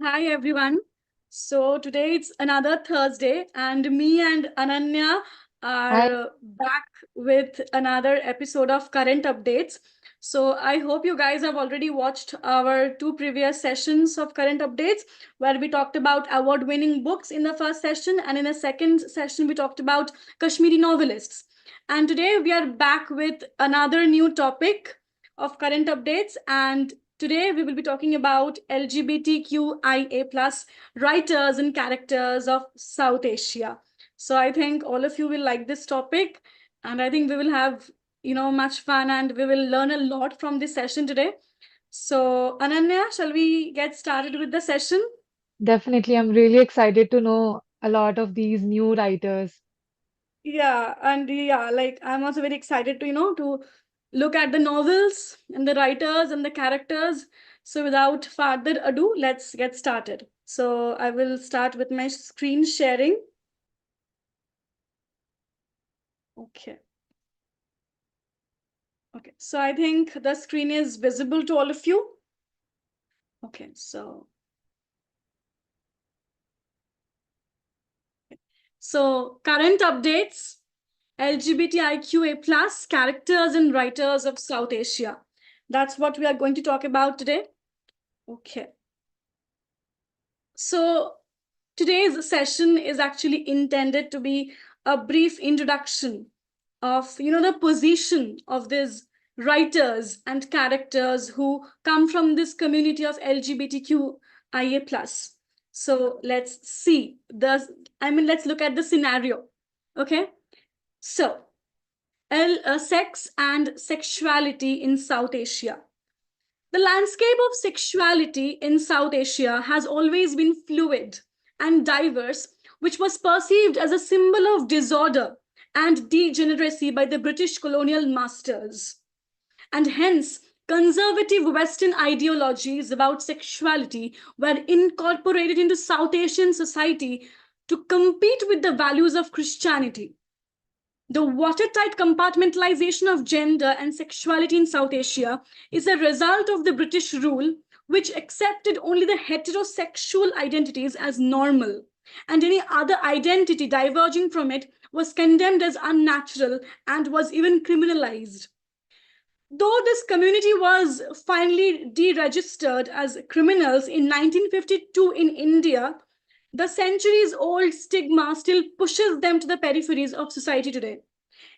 Hi everyone. So today it's another Thursday, and me and Ananya are Hi, back with another episode of Current Updates. So I hope you guys have already watched our two previous sessions of Current Updates, where we talked about award-winning books in the first session, and in the second session we talked about Kashmiri novelists. And today we are back with another new topic of current updates, and today we will be talking about LGBTQIA plus writers and characters of South Asia. So I think all of you will like this topic, and I think we will have much fun and we will learn a lot from this session today. So Ananya, shall we get started with the session? definitely. I'm really excited to know a lot of these new writers. Yeah, and yeah, like I'm also very excited to to look at the novels and the writers and the characters. So without further ado, let's get started. So I will start with my screen sharing. Okay. Okay. So I think the screen is visible to all of you. Okay. So current updates, LGBTIQA plus characters and writers of South Asia. That's what we are going to talk about today. Okay. So today's session is actually intended to be a brief introduction of the position of these writers and characters who come from this community of LGBTQIA plus. So let's look at the scenario. Okay. So sex and sexuality in South Asia. The landscape of sexuality in South Asia has always been fluid and diverse, which was perceived as a symbol of disorder and degeneracy by the British colonial masters. And hence, conservative Western ideologies about sexuality were incorporated into South Asian society to compete with the values of Christianity. The watertight compartmentalization of gender and sexuality in South Asia is a result of the British rule, which accepted only the heterosexual identities as normal, and any other identity diverging from it was condemned as unnatural and was even criminalized. Though this community was finally deregistered as criminals in 1952 in India, the centuries old stigma still pushes them to the peripheries of society today.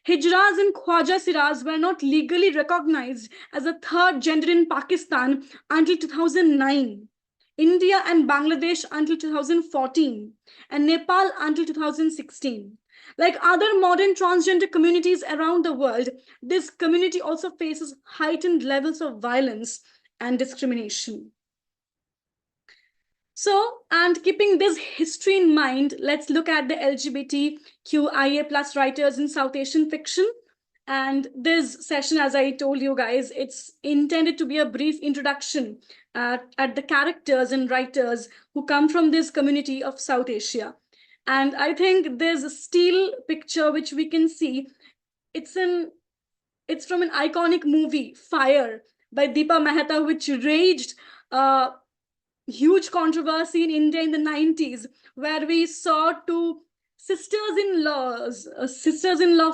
Hijras and Khwaja Siras were not legally recognized as a third gender in Pakistan until 2009, India and Bangladesh until 2014, and Nepal until 2016. Like other modern transgender communities around the world, this community also faces heightened levels of violence and discrimination. So, and keeping this history in mind, let's look at the LGBTQIA plus writers in South Asian fiction. And this session, as I told you guys, it's intended to be a brief introduction at the characters and writers who come from this community of South Asia. And I think there's a still picture which we can see. It's an it's from an iconic movie, Fire, by Deepa Mehta, which raged uh, huge controversy in India in the 90s, where we saw two sisters-in-law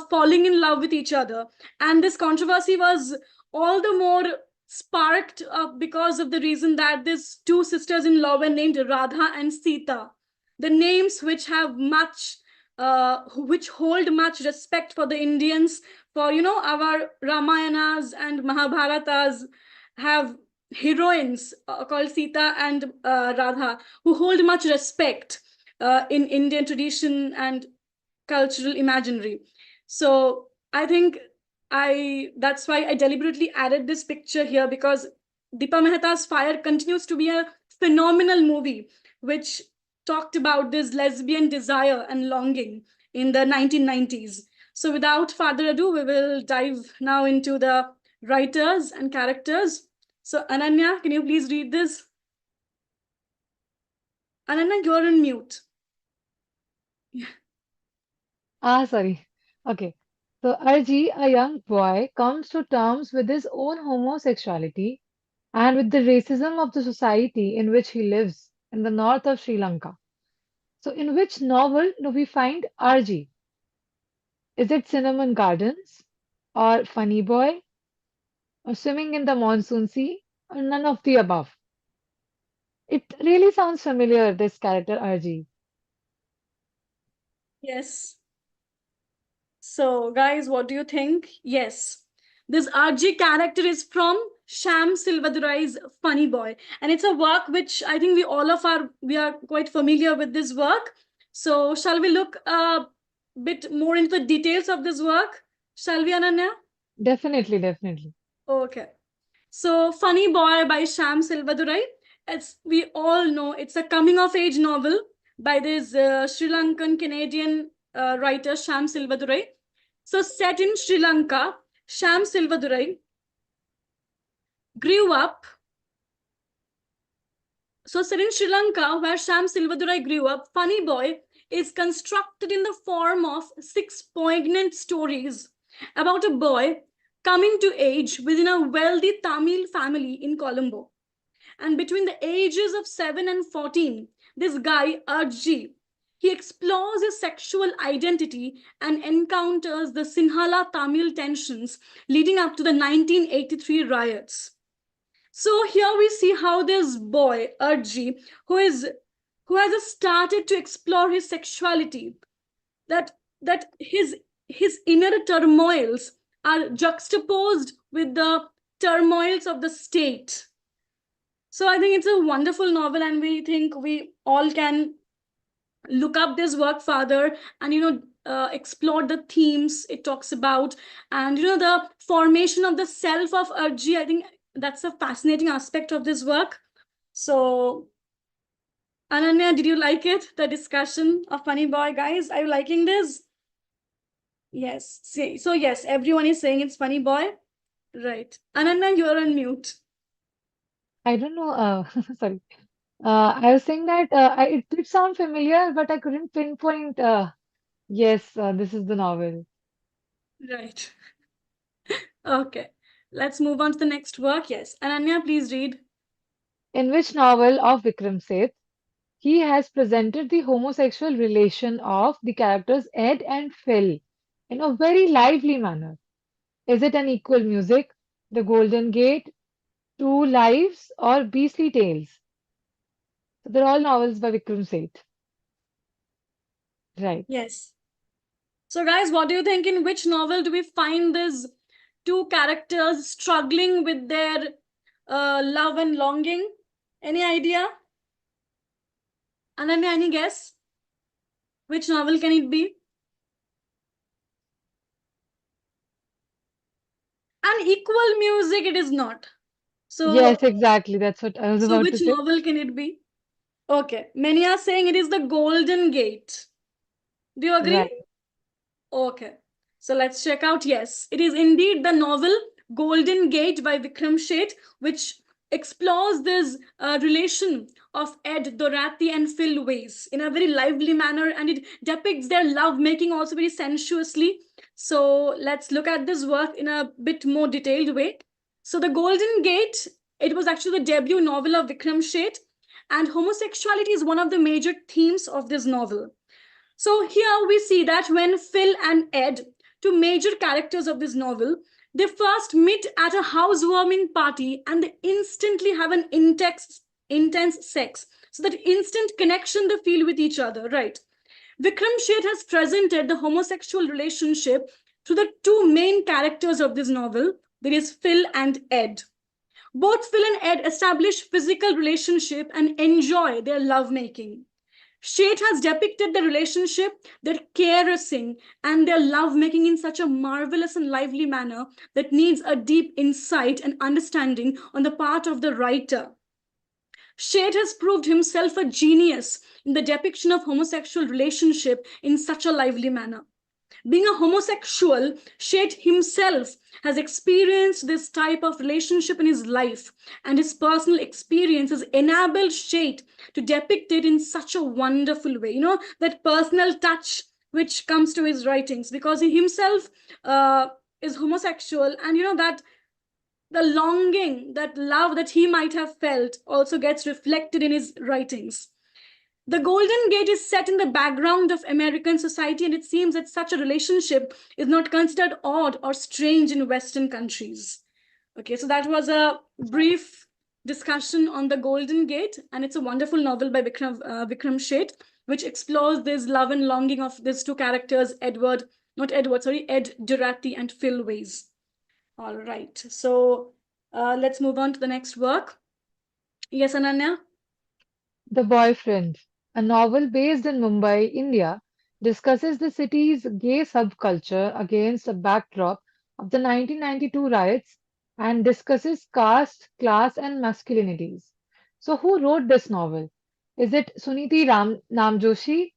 falling in love with each other. And this controversy was all the more sparked up because of the reason that these two sisters-in-law were named Radha and Sita. The names which hold much respect for the Indians, for our Ramayanas and Mahabharatas have heroines called Sita and Radha, who hold much respect in Indian tradition and cultural imaginary. So I think that's why I deliberately added this picture here, because Deepa Mehta's Fire continues to be a phenomenal movie, which talked about this lesbian desire and longing in the 1990s. So without further ado, we will dive now into the writers and characters. So Ananya, can you please read this? Ananya, you're on mute. Sorry. Okay. So, Arji, a young boy, comes to terms with his own homosexuality and with the racism of the society in which he lives. in the north of Sri Lanka. So, in which novel do we find RG? Is it Cinnamon Gardens, or Funny Boy, or Swimming in the Monsoon Sea, or none of the above? It really sounds familiar, this character RG. Yes. So, guys, what do you think? Yes. This RG character is from Shyam Selvadurai's Funny Boy. And it's a work which I think we are quite familiar with this work. So, shall we look a bit more into the details of this work? Shall we, Ananya? Definitely, definitely. Okay. So, Funny Boy by Shyam Selvadurai. As we all know, it's a coming of age novel by this Sri Lankan Canadian writer Shyam Selvadurai. So, set in Sri Lanka, Shyam Selvadurai grew up. So, set in Sri Lanka, where Shyam Selvadurai grew up, Funny Boy is constructed in the form of 6 poignant stories about a boy coming to age within a wealthy Tamil family in Colombo. And between the ages of 7 and 14, this guy, Arji, he explores his sexual identity and encounters the Sinhala Tamil tensions leading up to the 1983 riots. So here we see how this boy, Arji, who has started to explore his sexuality, that his inner turmoils are juxtaposed with the turmoils of the state. So I think it's a wonderful novel, and we think we all can look up this work further and explore the themes it talks about, and the formation of the self of Arji. I think that's a fascinating aspect of this work. So, Ananya, did you like it? The discussion of Funny Boy, guys, are you liking this? Yes. So yes, everyone is saying it's Funny Boy, right? Ananya, you're on mute. I don't know. Sorry. I was saying that it did sound familiar, but I couldn't pinpoint. Yes, this is the novel. Right. Okay. Let's move on to the next work. Yes. Ananya, please read. In which novel of Vikram Seth he has presented the homosexual relation of the characters Ed and Phil in a very lively manner? Is it an equal music, The Golden Gate, Two Lives, or Beastly Tales? So they're all novels by Vikram Seth. Right. Yes. So, guys, what do you think? In which novel do we find these two characters struggling with their love and longing? Any idea? Ananya, any guess? Which novel can it be? And equal music, it is not. Yes, So, exactly. That's what I was so about which to say. novel can it be? Okay, many are saying it is The Golden Gate. Do you agree? Right. Okay. So let's check out. Yes, it is indeed the novel Golden Gate by Vikram Seth, which explores this relation of Ed, Dorothy, and Phil Ways in a very lively manner, and it depicts their love making also very sensuously. So let's look at this work in a bit more detailed way. So, The Golden Gate, it was actually the debut novel of Vikram Seth, and homosexuality is one of the major themes of this novel. So here we see that when Phil and Ed, two major characters of this novel, they first meet at a housewarming party and they instantly have an intense sex. So that instant connection they feel with each other, right? Vikram Seth has presented the homosexual relationship through the two main characters of this novel, that is Phil and Ed. Both Phil and Ed establish physical relationship and enjoy their lovemaking. Shade has depicted the relationship, their caressing, and their lovemaking in such a marvelous and lively manner that needs a deep insight and understanding on the part of the writer. Shade has proved himself a genius in the depiction of homosexual relationship in such a lively manner. Being a homosexual, Shade himself has experienced this type of relationship in his life, and his personal experience has enabled Shade to depict it in such a wonderful way. That personal touch which comes to his writings, because he himself is homosexual, and that The longing, that love that he might have felt also gets reflected in his writings. The Golden Gate is set in the background of American society, and it seems that such a relationship is not considered odd or strange in Western countries. Okay, so that was a brief discussion on The Golden Gate, and it's a wonderful novel by Vikram Sheth, which explores this love and longing of these two characters, Ed Durati and Phil Ways. All right, so let's move on to the next work. Yes, Ananya? The Boyfriend, a novel based in Mumbai, India, discusses the city's gay subculture against a backdrop of the 1992 riots and discusses caste, class, and masculinities. So, who wrote this novel? Is it Suniti Namjoshi,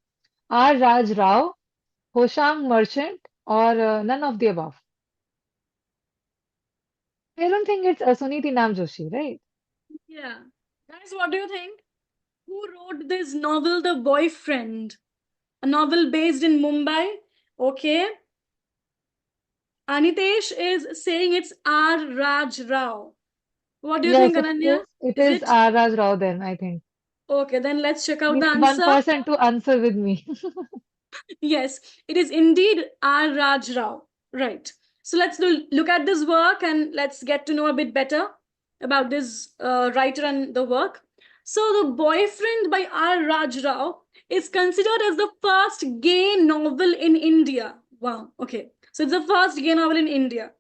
R. Raj Rao, Hoshang Merchant, or none of the above? I don't think it's Suniti Namjoshi, right? Yeah. Guys, what do you think? Who wrote this novel, The Boyfriend? A novel based in Mumbai. Okay. Anitesh is saying it's R. Raj Rao. What do you think, Yes, it Ananya? is. It Is is it? R. Raj Rao then, I think. Okay, then let's check We out the need one answer. person to answer with me. Yes, it is indeed R. Raj Rao. Right. So let's look at this work and let's get to know a bit better about this writer and the work. So, The Boyfriend by R. Raj Rao is considered as the first gay novel in India. Wow. Okay. So, it's the first gay novel in India.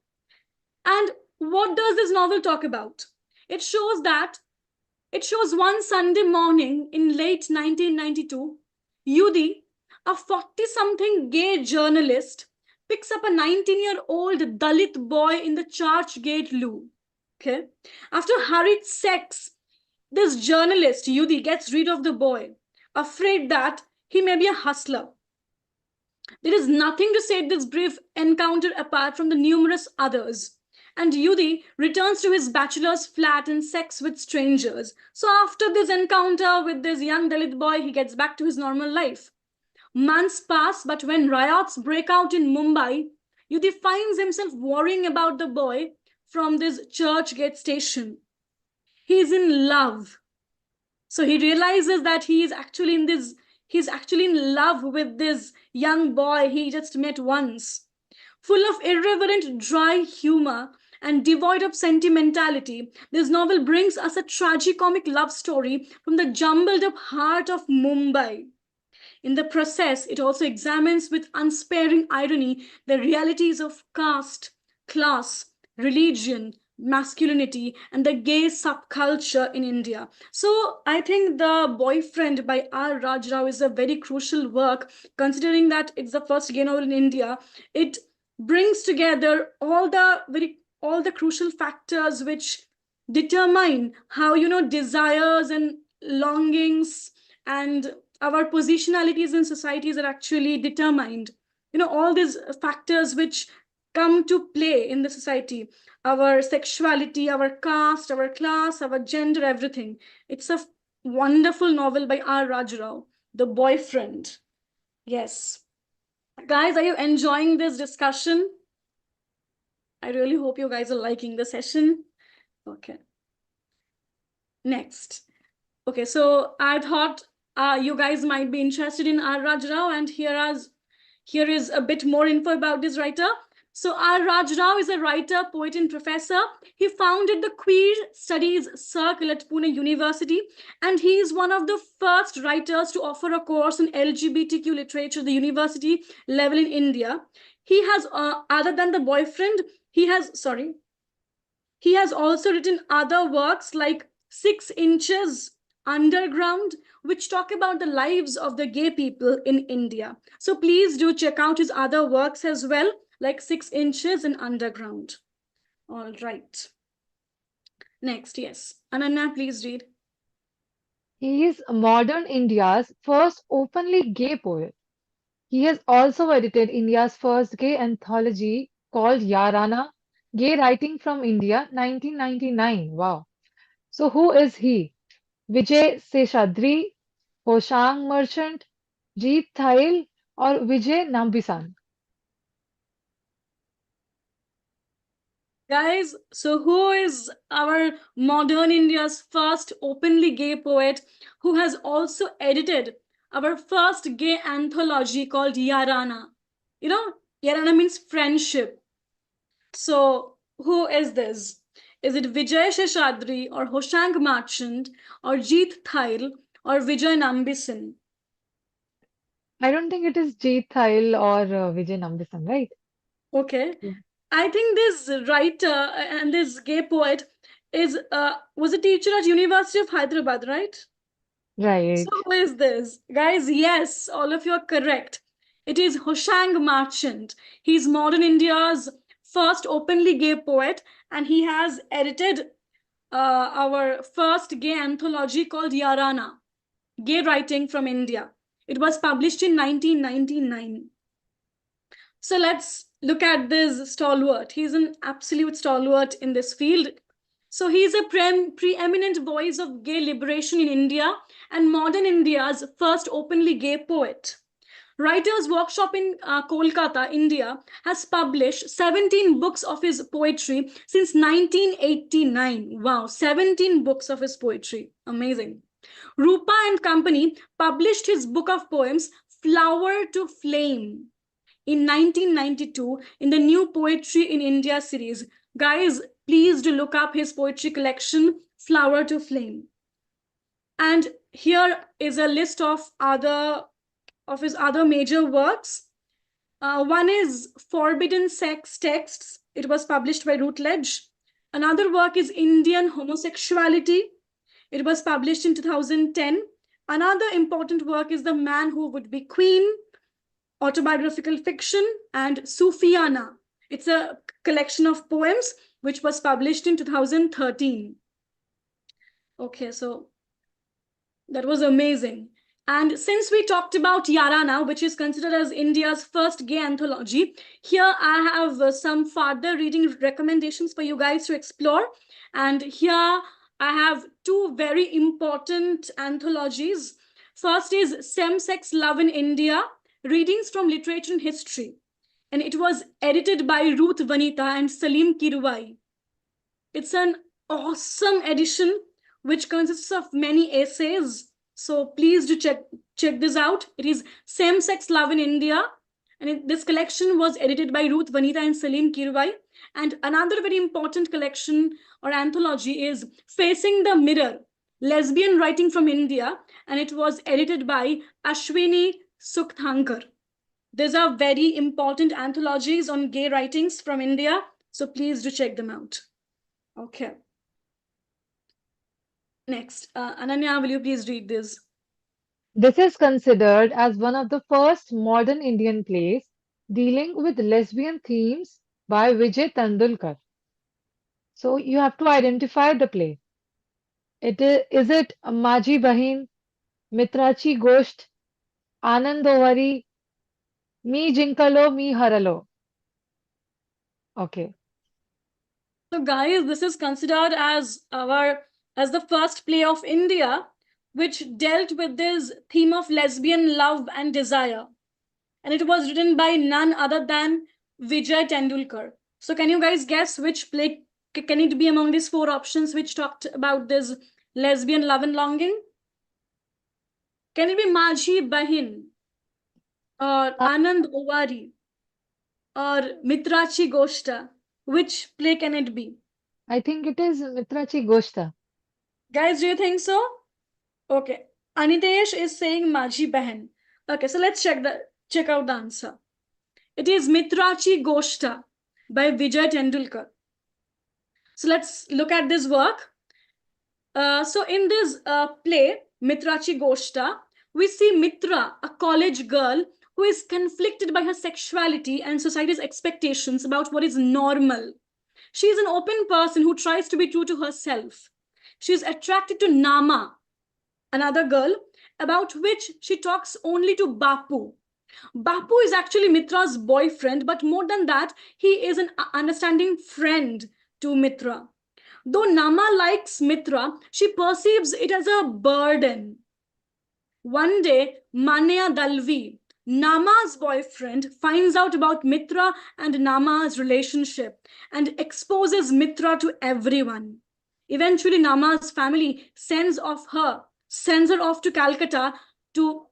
And what does this novel talk about? It shows that it shows one Sunday morning in late 1992, Yudi, a 40 something gay journalist, picks up a 19-year-old Dalit boy in the Churchgate loo. Okay. After hurried sex, this journalist, Yudi, gets rid of the boy, afraid that he may be a hustler. There is nothing to set this brief encounter apart from the numerous others. And Yudi returns to his bachelor's flat and sex with strangers. So after this encounter with this young Dalit boy, he gets back to his normal life. Months pass, but when riots break out in Mumbai, Yudi finds himself worrying about the boy from this Churchgate station. He's in love. So he realizes that he's actually in love with this young boy he just met once. Full of irreverent, dry humor and devoid of sentimentality, this novel brings us a tragicomic love story from the jumbled up heart of Mumbai. In the process, it also examines with unsparing irony the realities of caste, class, religion, masculinity, and the gay subculture in India. So, I think The Boyfriend by R. Raj Rao is a very crucial work, considering that it's the first gay novel in India. It brings together all the crucial factors which determine how desires and longings and our positionalities in societies are actually determined. All these factors which come to play in the society, our sexuality, our caste, our class, our gender, everything. It's a wonderful novel by R. Raj Rao, The Boyfriend. Yes. Guys, are you enjoying this discussion? I really hope you guys are liking the session. Okay. Next. Okay, so I thought you guys might be interested in R. Raj Rao, and here is a bit more info about this writer. So R. Raj Rao is a writer, poet, and professor. He founded the Queer Studies Circle at Pune University, and he is one of the first writers to offer a course in LGBTQ literature at the university level in India. He has, other than The Boyfriend, he has also written other works like 6 Inches Underground, which talk about the lives of the gay people in India. So please do check out his other works as well, like 6 Inches and Underground. All right. Next, yes. Ananya, please read. He is modern India's first openly gay poet. He has also edited India's first gay anthology called Yarana, Gay Writing from India, 1999. Wow. So who is he? Vijay Seshadri, Hoshang Merchant, Jeet Thail, or Vijay Nambisan? Guys, so who is our modern India's first openly gay poet who has also edited our first gay anthology called Yarana? You know, Yarana means friendship. So, who is this? Is it Vijay Sheshadri or Hoshang Marchand or Jeet Thail or Vijay Nambisan? I don't think it is Jeet Thayil or Vijay Nambisan, right? Okay. Yeah. I think this writer and this gay poet is was a teacher at University of Hyderabad, right? So Right. who is this? Guys, yes, all of you are correct. It is Hoshang Marchand. He's modern India's first openly gay poet, and he has edited our first gay anthology called Yarana, Gay Writing from India. It was published in 1999. So let's look at this stalwart. He's an absolute stalwart in this field. So he's a preeminent voice of gay liberation in India and modern India's first openly gay poet. Writers Workshop in Kolkata, India, has published 17 books of his poetry since 1989. Wow, 17 books of his poetry. Amazing. Rupa and Company published his book of poems, Flower to Flame, in 1992 in the New Poetry in India series. Guys, please do look up his poetry collection, Flower to Flame. And here is a list of his other major works. One is Forbidden Sex Texts. It was published by Routledge. Another work is Indian Homosexuality. It was published in 2010. Another important work is The Man Who Would Be Queen, autobiographical fiction, and Sufiana. It's a collection of poems which was published in 2013. Okay, so that was amazing. And since we talked about Yarana, which is considered as India's first gay anthology, here I have some further reading recommendations for you guys to explore. And here I have two very important anthologies. First is Same-Sex Love in India, Readings from Literature and History. And it was edited by Ruth Vanita and Salim Kiruai. It's an awesome edition which consists of many essays. So please do check this out. It is Same-Sex Love in India. And this collection was edited by Ruth Vanita and Salim Kiruai. And another very important collection or anthology is Facing the Mirror, Lesbian Writing from India. And it was edited by Ashwini Sukthankar. These are very important anthologies on gay writings from India. So please do check them out. Okay. Next, Ananya, will you please read this? This is considered as one of the first modern Indian plays dealing with lesbian themes by Vijay Tendulkar. So you have to identify the play. Is it Maji Bahin, Mitrachi Gosht, Anandovari, Me Jinkalo, Me Haralo? Okay. So, guys, this is considered as the first play of India, which dealt with this theme of lesbian love and desire, and it was written by none other than Vijay Tendulkar. So, can you guys guess which play can it be among these four options which talked about this lesbian love and longing? Can it be Majhi Bahin or Uh, Anand Ovari or Mitrachi Goshta? Which play can it be? I think it is Mitrachi Goshta. Guys, do you think so? Okay. Anitesh is saying Majhi Bahan. Okay, so let's check out the answer. It is Mitrachi Goshta by Vijay Tendulkar. So let's look at this work. So in this play, Mitrachi Goshta, we see Mitra, a college girl who is conflicted by her sexuality and society's expectations about what is normal. She is an open person who tries to be true to herself. She is attracted to Nama, another girl, about which she talks only to Bapu. Bapu is actually Mitra's boyfriend, but more than that, he is an understanding friend to Mitra. Though Nama likes Mitra, she perceives it as a burden. One day, Manya Dalvi, Nama's boyfriend finds out about Mitra and Nama's relationship and exposes Mitra to everyone. Eventually, Nama's family sends her off to Calcutta to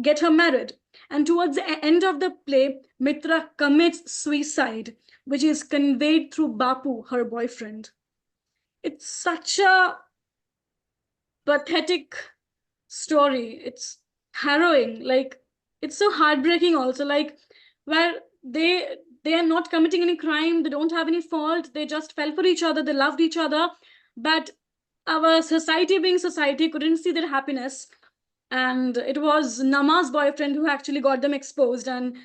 get her married. And towards the end of the play, Mitra commits suicide, which is conveyed through Bapu, her boyfriend. It's such a pathetic story. It's harrowing. Like, it's so heartbreaking also. Like, where they are not committing any crime, they don't have any fault, they just fell for each other, they loved each other, but our society, being society, couldn't see their happiness, and it was Nama's boyfriend who actually got them exposed, and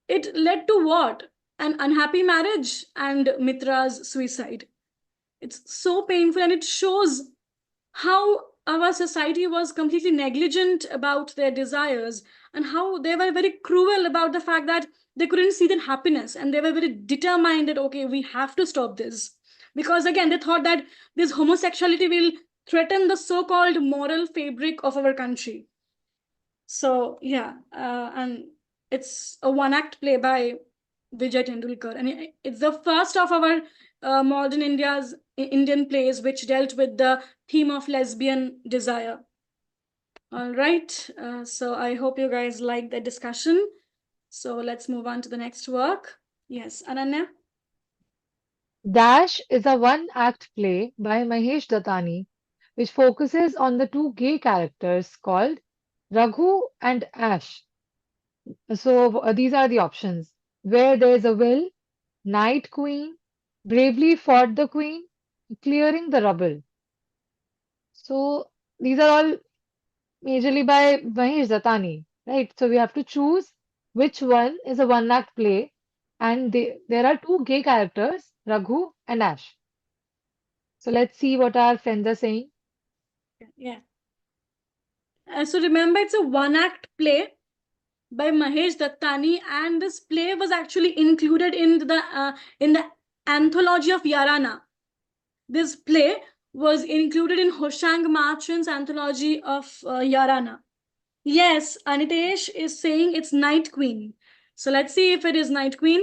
it led to what? An unhappy marriage and Mitra's suicide. It's so painful, and it shows how our society was completely negligent about their desires, and how they were very cruel about the fact that they couldn't see their happiness, and they were very determined that, okay, we have to stop this, because again they thought that this homosexuality will threaten the so-called moral fabric of our country. So yeah, and it's a one-act play by Vijay Tendulkar, and it's the first of our modern Indian plays which dealt with the theme of lesbian desire. All right, so I hope you guys like the discussion. So let's move on to the next work. Yes, Ananya. Dash is a one-act play by Mahesh Dattani which focuses on the two gay characters called Raghu and Ash. So these are the options. Where there is a will, Night Queen, bravely fought the Queen, clearing the rubble. So these are all majorly by Mahesh Dattani, right? So we have to choose which one is a one-act play, and there are two gay characters, Raghu and Ash. So let's see what our friends are saying. Yeah. So remember, it's a one-act play by Mahesh Dattani, and this play was actually included in the anthology of Yarana. This play was included in Hoshang Marchand's anthology of Yarana. Yes, Anitesh is saying it's Night Queen. So let's see if it is Night Queen.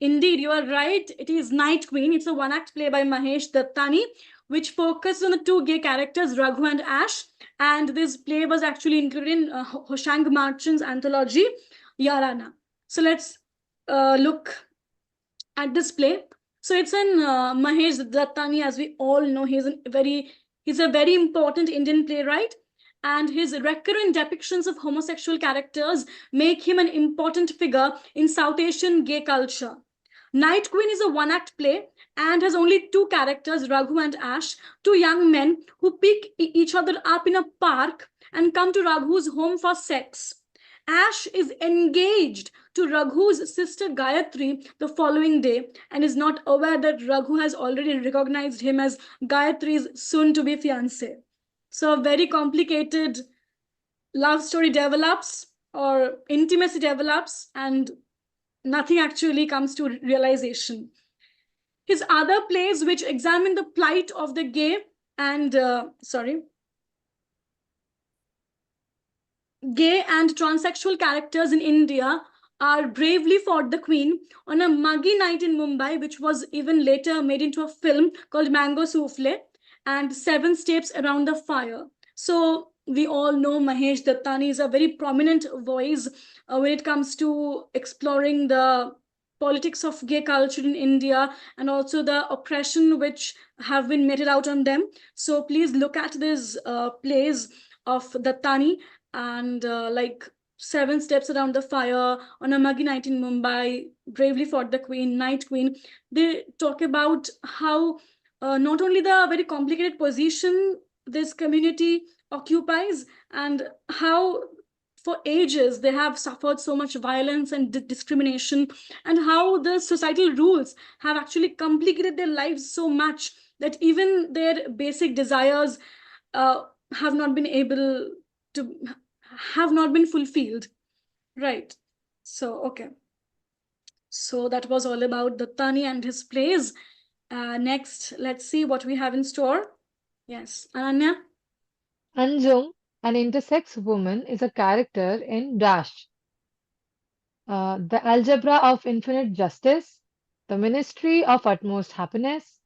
Indeed, you are right. It is Night Queen. It's a one-act play by Mahesh Dattani, which focuses on the two gay characters, Raghu and Ash. And this play was actually included in Hoshang Marchand's anthology, Yarana. So let's look at this play. So it's in Mahesh Dattani, as we all know, he's a very important Indian playwright, and his recurrent depictions of homosexual characters make him an important figure in South Asian gay culture. Night Queen is a one-act play and has only two characters, Raghu and Ash, two young men who pick each other up in a park and come to Raghu's home for sex. Ash is engaged to Raghu's sister Gayatri the following day and is not aware that Raghu has already recognized him as Gayatri's soon-to-be fiancé. So a very complicated love story develops, or intimacy develops, and nothing actually comes to realization. His other plays, which examine the plight of the gay and gay and transsexual characters in India, are Bravely Fought the Queen, On a Muggy Night in Mumbai, which was even later made into a film called Mango Souffle, and Seven Steps Around the Fire. So we all know Mahesh Dattani is a very prominent voice when it comes to exploring the politics of gay culture in India, and also the oppression which have been meted out on them. So please look at these plays of Dattani, and like Seven Steps Around the Fire, On a Muggy Night in Mumbai, Bravely Fought the Queen, Night Queen. They talk about how not only the very complicated position this community occupies, and how for ages they have suffered so much violence and discrimination, and how the societal rules have actually complicated their lives so much that even their basic desires uh, have not been able to have not been fulfilled, right? So okay, so that was all about Dattani and his plays. Next, let's see what we have in store. Yes, Ananya. Anjum, an intersex woman, is a character in Dash. The Algebra of Infinite Justice, The Ministry of Utmost Happiness,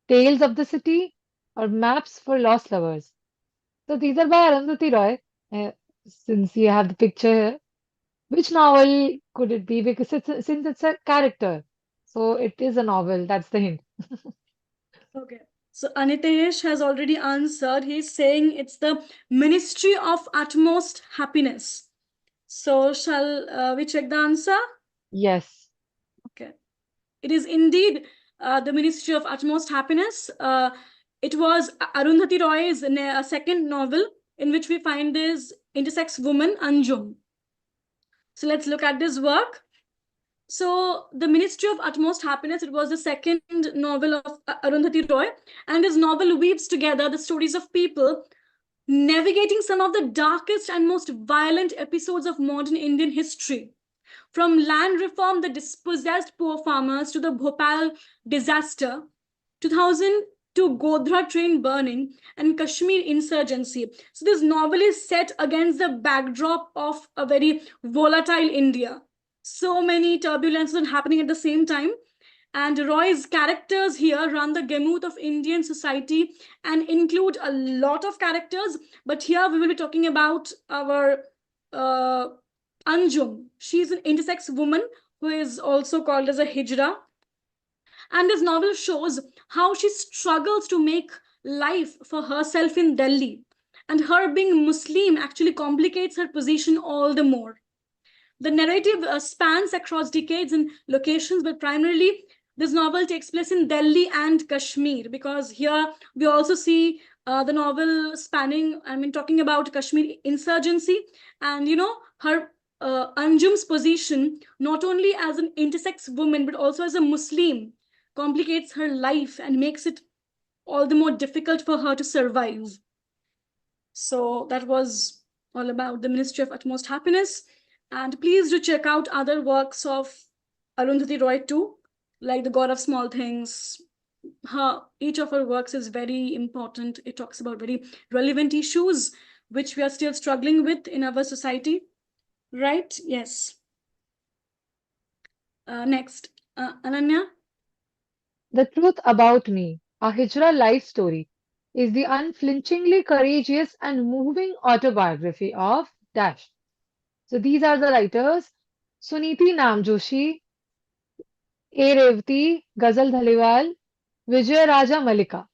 Tales of the City, or Maps for Lost Lovers. So these are by Arundhati Roy. Since you have the picture here, which novel could it be? Because since it's a character, so it is a novel. That's the hint. Okay. So Anitesh has already answered. He's saying it's the Ministry of Utmost Happiness. So shall we check the answer? Yes. Okay. It is indeed the Ministry of Utmost Happiness. It was Arundhati Roy's second novel in which we find this intersex woman, Anjum. So let's look at this work. So, The Ministry of Utmost Happiness, it was the second novel of Arundhati Roy, and this novel weaves together the stories of people navigating some of the darkest and most violent episodes of modern Indian history. From land reform, the dispossessed poor farmers, to the Bhopal disaster, 2002 Godhra train burning, and Kashmir insurgency. So, this novel is set against the backdrop of a very volatile India. So many turbulences are happening at the same time. And Roy's characters here run the gamut of Indian society and include a lot of characters. But here we will be talking about our uh, Anjum. She's an intersex woman who is also called as a Hijra. And this novel shows how she struggles to make life for herself in Delhi. And her being Muslim actually complicates her position all the more. The narrative spans across decades and locations, but primarily this novel takes place in Delhi and Kashmir, because here we also see the novel spanning, I mean, talking about Kashmir insurgency, and her Anjum's position, not only as an intersex woman, but also as a Muslim, complicates her life and makes it all the more difficult for her to survive. So that was all about the Ministry of Utmost Happiness. And please do check out other works of Arundhati Roy too, like The God of Small Things. Each of her works is very important. It talks about very relevant issues which we are still struggling with in our society. Right? Yes. Next, Ananya. The Truth About Me, a Hijra life story, is the unflinchingly courageous and moving autobiography of Dash. So these are the writers: Suniti Namjoshi, A. Revati, Ghazal Dhaliwal, Vijay Raja Malika.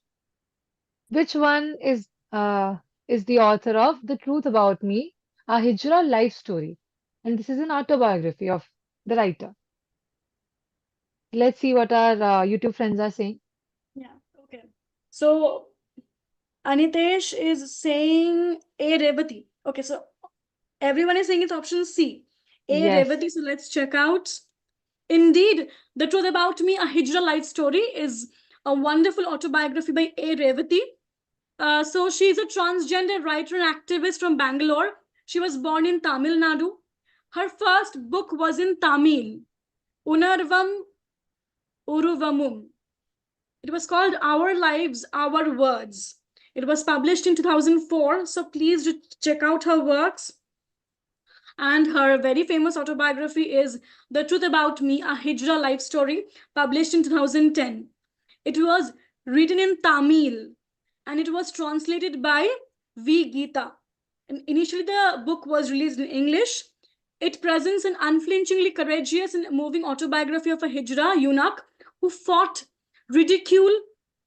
Which one is the author of The Truth About Me, a Hijra life story? And this is an autobiography of the writer. Let's see what our YouTube friends are saying. Yeah. Okay. So Anitesh is saying A. Revati. Okay, so everyone is saying it's option C. A. Yes. Revati. So let's check out. Indeed, The Truth About Me, a Hijra life story, is a wonderful autobiography by A. Revati. So she's a transgender writer and activist from Bangalore. She was born in Tamil Nadu. Her first book was in Tamil, Unarvam Uruvamum. It was called Our Lives, Our Words. It was published in 2004. So please do check out her works. And her very famous autobiography is The Truth About Me, a Hijra life story, published in 2010. It was written in Tamil and it was translated by V. Geeta. And initially, the book was released in English. It presents an unflinchingly courageous and moving autobiography of a Hijra eunuch who fought ridicule,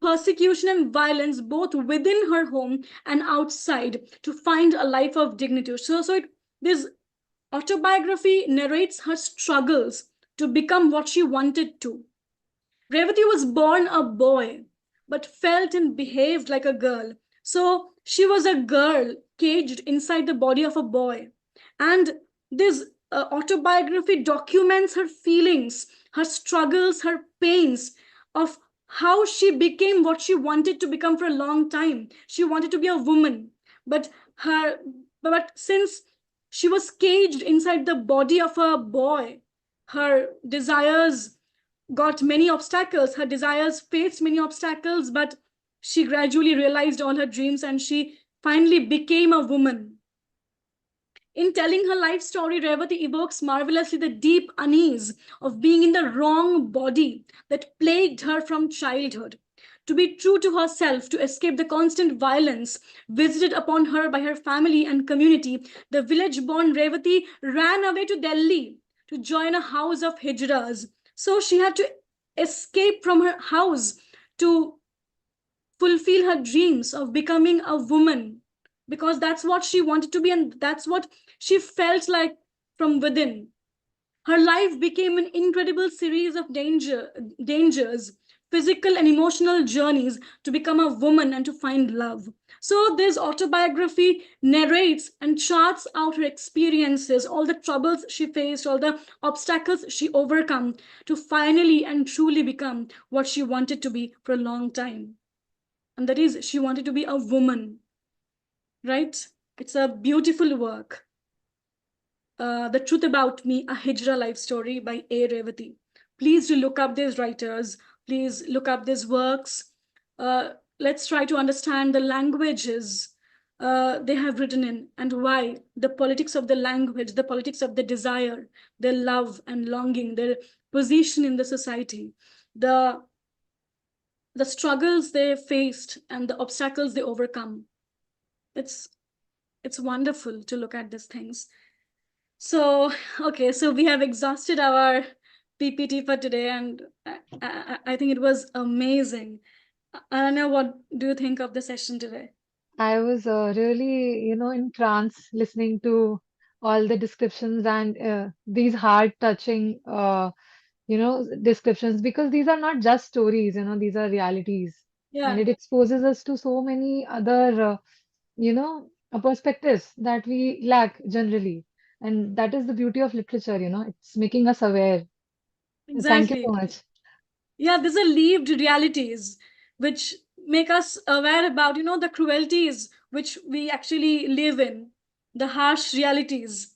persecution, and violence both within her home and outside to find a life of dignity. This autobiography narrates her struggles to become what she wanted to. Revati was born a boy, but felt and behaved like a girl. So she was a girl caged inside the body of a boy. And this autobiography documents her feelings, her struggles, her pains of how she became what she wanted to become for a long time. She wanted to be a woman, but her but since she was caged inside the body of a boy, her desires got many obstacles. Her desires faced many obstacles, but she gradually realized all her dreams and she finally became a woman. In telling her life story, Revati evokes marvelously the deep unease of being in the wrong body that plagued her from childhood. To be true to herself, to escape the constant violence visited upon her by her family and community, the village born Revati ran away to Delhi to join a house of hijras. So she had to escape from her house to fulfill her dreams of becoming a woman, because that's what she wanted to be and that's what she felt like from within. Her life became an incredible series of dangers, physical and emotional journeys to become a woman and to find love. So this autobiography narrates and charts out her experiences, all the troubles she faced, all the obstacles she overcome to finally and truly become what she wanted to be for a long time. And that is, she wanted to be a woman, right? It's a beautiful work. The Truth About Me, a Hijra Life Story by A. Revati. Please do look up these writers. Please look up these works. Let's try to understand the languages they have written in and why the politics of the language, the politics of the desire, their love and longing, their position in the society, the struggles they faced and the obstacles they overcome. It's wonderful to look at these things. So, okay, so we have exhausted our PPT for today, and I think it was amazing. Ananya, what do you think of the session today? I was really, in trance listening to all the descriptions and these heart-touching, descriptions, because these are not just stories, these are realities. And Yeah, it exposes us to so many other, perspectives that we lack generally. And that is the beauty of literature, it's making us aware. Thank you exactly. so much. Yeah, these are lived realities which make us aware about, the cruelties which we actually live in, the harsh realities.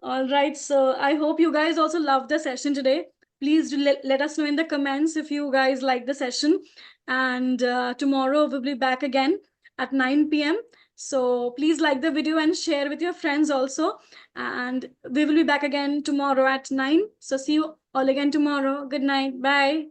All right, so I hope you guys also loved the session today. Please do let us know in the comments if you guys like the session. And tomorrow we'll be back again at 9 p.m. So please like the video and share with your friends also. And we will be back again tomorrow at 9. So see you all again tomorrow. Good night. Bye.